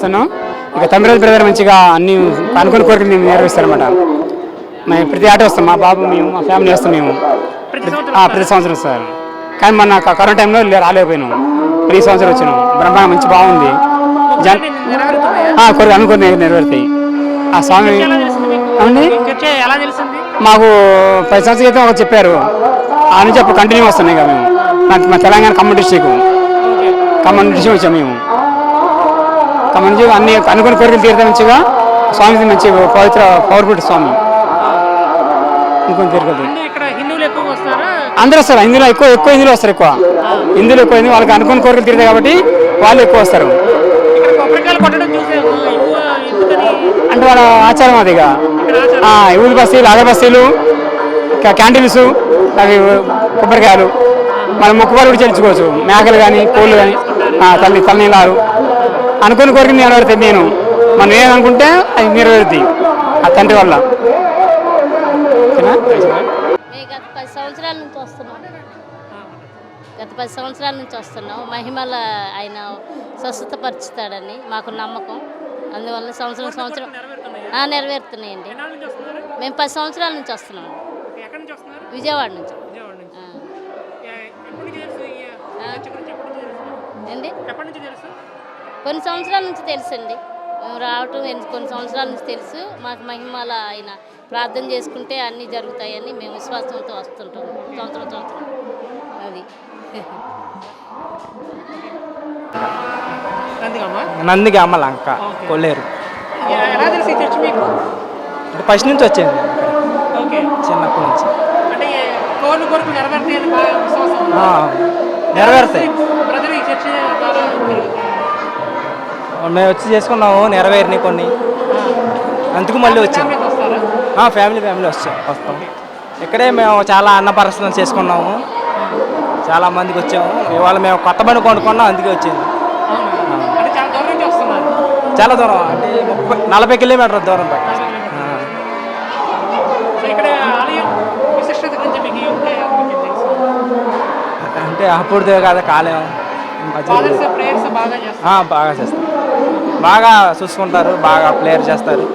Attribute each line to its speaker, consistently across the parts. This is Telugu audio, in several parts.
Speaker 1: వస్తున్నాం. ఇక తమిళ బ్రదర్ మంచిగా అన్ని అనుకున్న కోరికలు మేము నెరవేరుస్తారన్నమాట. మేము ప్రతి ఆట వస్తాం, మా బాబు మేము మా ఫ్యామిలీ వస్తాం మేము ప్రతి సంవత్సరం సార్. కానీ మొన్న కరోనా టైంలో రాలేకపోయినాం. ఈ సంవత్సరం వచ్చినాం. బ్రహ్మాండం మంచి బాగుంది. కోరిక అనుకుని నెరవేరుతాయి. ఆ స్వామి మాకు 10 సంవత్సరాల క్రితం ఒక చెప్పారు. ఆ నుంచి అప్పుడు కంటిన్యూ వస్తున్నాయి కదా మేము. మా తెలంగాణ ఖమ్మం డిస్ట్రిక్ట్ వచ్చాము మేము. ఖమ్మం నుంచి అన్ని అనుకున్న కోరికలు తీరుతా మంచిగా స్వామి మంచి పవర్ఫుల్ స్వామి. అనుకుని తీరుతుంది. అందరూ వస్తారు. హిందువులు ఎక్కువ హిందువులు వస్తారు. హిందువులు ఎక్కువ వాళ్ళకి అనుకున్న కోరికలు తీరుతాయి కాబట్టి వాళ్ళు ఎక్కువ వస్తారు. అంటే వాళ్ళ ఆచారం అదిగా. ఊరి బస్తీలు, అగరబస్తీలు, క్యాంటీన్స్, అవి కొబ్బరికాయలు మనం మొక్కుబడి కూడా చెల్లించుకోవచ్చు. మేకలు కానీ కోళ్ళు కానీ తల్లినీళ్ళు అనుకున్న కోరిక నెరవేరుతుంది. నేను మనం ఏమనుకుంటే అది నెరవేరుద్ది ఆ తండ్రి వల్ల.
Speaker 2: గత 10 సంవత్సరాల నుంచి వస్తున్నాం. మహిమల ఆయన స్వస్థతపరుచుతాడని మాకు నమ్మకం. అందువల్ల సంవత్సరం నెరవేరుతున్నాయండి. మేము 10 సంవత్సరాల నుంచి వస్తున్నాం. విజయవాడ నుంచి. ఏంటి కొన్ని సంవత్సరాల నుంచి తెలుసండి. మేము రావటం కొన్ని సంవత్సరాల నుంచి తెలుసు. మాకు మహిమల ఆయన ప్రార్థన చేసుకుంటే అన్నీ జరుగుతాయని మేము విశ్వాసంతో వస్తుంటాం సంవత్సరం. అది
Speaker 3: నందిగామ లంక కొల్లేరు. ఫస్ట్ నుంచి వచ్చేది చిన్నప్పటి నుంచి. నెరవేరుతాయి. మేము వచ్చి చేసుకున్నాము, నెరవేరినాయి కొన్ని. అందుకు మళ్ళీ వచ్చాము. ఫ్యామిలీ వస్తాం. ఇక్కడే మేము చాలా అన్నప్రసన్నలు చేసుకున్నాము. చాలా మందికి వచ్చాము. ఇవాళ మేము కొత్త బండి కొనుక్కున్నాం, అందుకే వచ్చింది. చాలా దూరం, అంటే 40 కిలోమీటర్ల దూరం. అంటే అప్పుడు కదా కాలేము. బాగా చేస్తారు, బాగా చూసుకుంటారు, బాగా ప్లేయర్ చేస్తారు.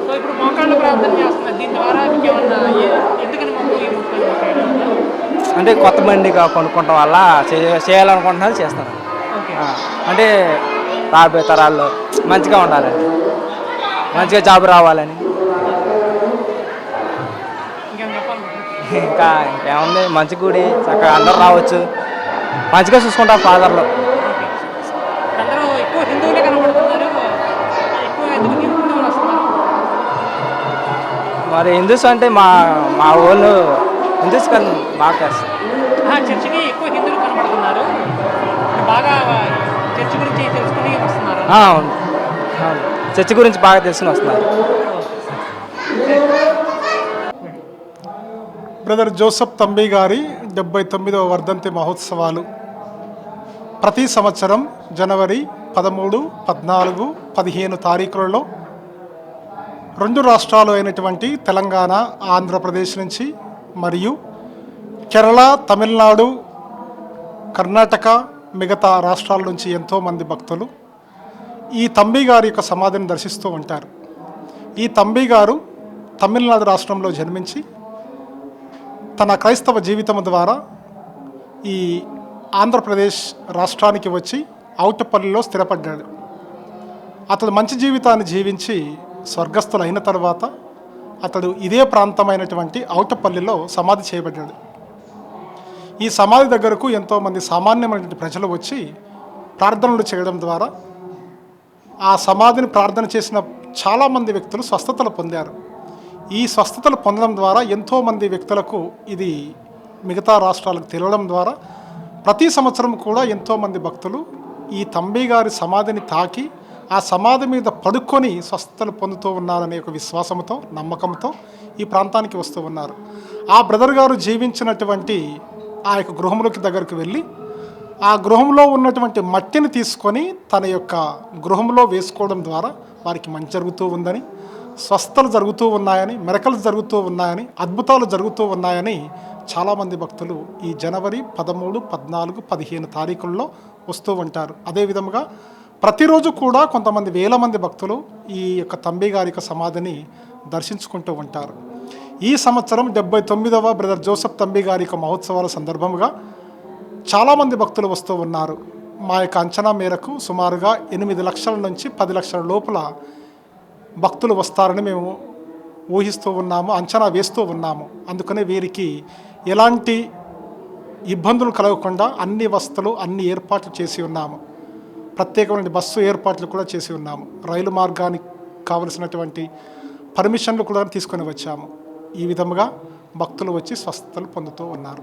Speaker 3: అంటే కొత్త బండి కొనుక్కోవడం వల్ల చేయాలనుకుంటున్నారు, చేస్తారు. అంటే రాబోయే తరాల్లో మంచిగా ఉండాలని, మంచిగా జాబ్ రావాలని. ఇంకేముంది, మంచి గుడి, చక్కగా అందరూ రావచ్చు, మంచిగా చూసుకుంటారు ఫాదర్లో. మరి హిందూస్ అంటే మా వాళ్ళు హిందూస్ కానీ బాగా చేస్తారు.
Speaker 4: చర్చికి ఎక్కువ హిందువులు కనబడుతున్నారు. బాగా చర్చి గురించి తెలుసుకుని వస్తున్నారు.
Speaker 3: అవును, చర్చి గురించి బాగా తెలుసుకుని వస్తున్నారు.
Speaker 5: బ్రదర్ జోసెఫ్ తంబి గారి 79వ వర్ధంతి మహోత్సవాలు ప్రతి సంవత్సరం జనవరి 13, 14, 15 తారీఖులలో 2 రాష్ట్రాలు అయినటువంటి తెలంగాణ, ఆంధ్రప్రదేశ్ నుంచి మరియు కేరళ, తమిళనాడు, కర్ణాటక, మిగతా రాష్ట్రాల నుంచి ఎంతోమంది భక్తులు ఈ తంబి గారి యొక్క సమాధిని దర్శిస్తూ ఉంటారు. ఈ తంబి గారు తమిళనాడు రాష్ట్రంలో జన్మించి తన క్రైస్తవ జీవితం ద్వారా ఈ ఆంధ్రప్రదేశ్ రాష్ట్రానికి వచ్చి ఔటపల్లిలో స్థిరపడ్డాడు. అతడు మంచి జీవితాన్ని జీవించి స్వర్గస్థులైన తర్వాత అతడు ఇదే ప్రాంతమైనటువంటి ఔటపల్లిలో సమాధి చేయబడ్డాడు. ఈ సమాధి దగ్గరకు ఎంతోమంది సామాన్యమైనటువంటి ప్రజలు వచ్చి ప్రార్థనలు చేయడం ద్వారా ఆ సమాధిని ప్రార్థన చేసిన చాలామంది వ్యక్తులు స్వస్థతలు పొందారు. ఈ స్వస్థతలు పొందడం ద్వారా ఎంతోమంది వ్యక్తులకు ఇది మిగతా రాష్ట్రాలకు తెలియడం ద్వారా ప్రతి సంవత్సరం కూడా ఎంతోమంది భక్తులు ఈ తంబి గారి సమాధిని తాకి ఆ సమాధి మీద పడుకొని స్వస్థతలు పొందుతూ ఉన్నారనే ఒక విశ్వాసంతో, నమ్మకంతో ఈ ప్రాంతానికి వస్తూ ఉన్నారు. ఆ బ్రదర్ గారు జీవించినటువంటి ఆ యొక్క గృహంలోకి దగ్గరికి వెళ్ళి ఆ గృహంలో ఉన్నటువంటి మట్టిని తీసుకొని తన యొక్క గృహంలో వేసుకోవడం ద్వారా వారికి మంచి జరుగుతూ ఉందని, స్వస్థతలు జరుగుతూ ఉన్నాయని, మిరకల్స్ జరుగుతూ ఉన్నాయని, అద్భుతాలు జరుగుతూ ఉన్నాయని చాలామంది భక్తులు ఈ జనవరి 13, 14, 15 తారీఖుల్లో వస్తూ ఉంటారు. అదేవిధంగా ప్రతిరోజు కూడా కొంతమంది వేల మంది భక్తులు ఈ యొక్క తంబి గారి యొక్క సమాధిని దర్శించుకుంటూ ఉంటారు. ఈ సంవత్సరం 79వ బ్రదర్ జోసెఫ్ తంబి గారి యొక్క మహోత్సవాల సందర్భంగా చాలామంది భక్తులు వస్తూ ఉన్నారు. మా యొక్క అంచనా మేరకు సుమారుగా 8 లక్షల నుంచి 10 లక్షల లోపల భక్తులు వస్తారని మేము ఊహిస్తూ ఉన్నాము, అంచనా వేస్తూ ఉన్నాము. అందుకనే వీరికి ఎలాంటి ఇబ్బందులు కలగకుండా అన్ని వసతులు అన్ని ఏర్పాట్లు చేసి ఉన్నాము. ప్రత్యేకమైన బస్సు ఏర్పాట్లు కూడా చేసి ఉన్నాము. రైలు మార్గానికి కావలసినటువంటి పర్మిషన్లు కూడా తీసుకొని వచ్చాము. ఈ విధముగా భక్తులు వచ్చి స్వస్థతలు పొందుతూ ఉన్నారు.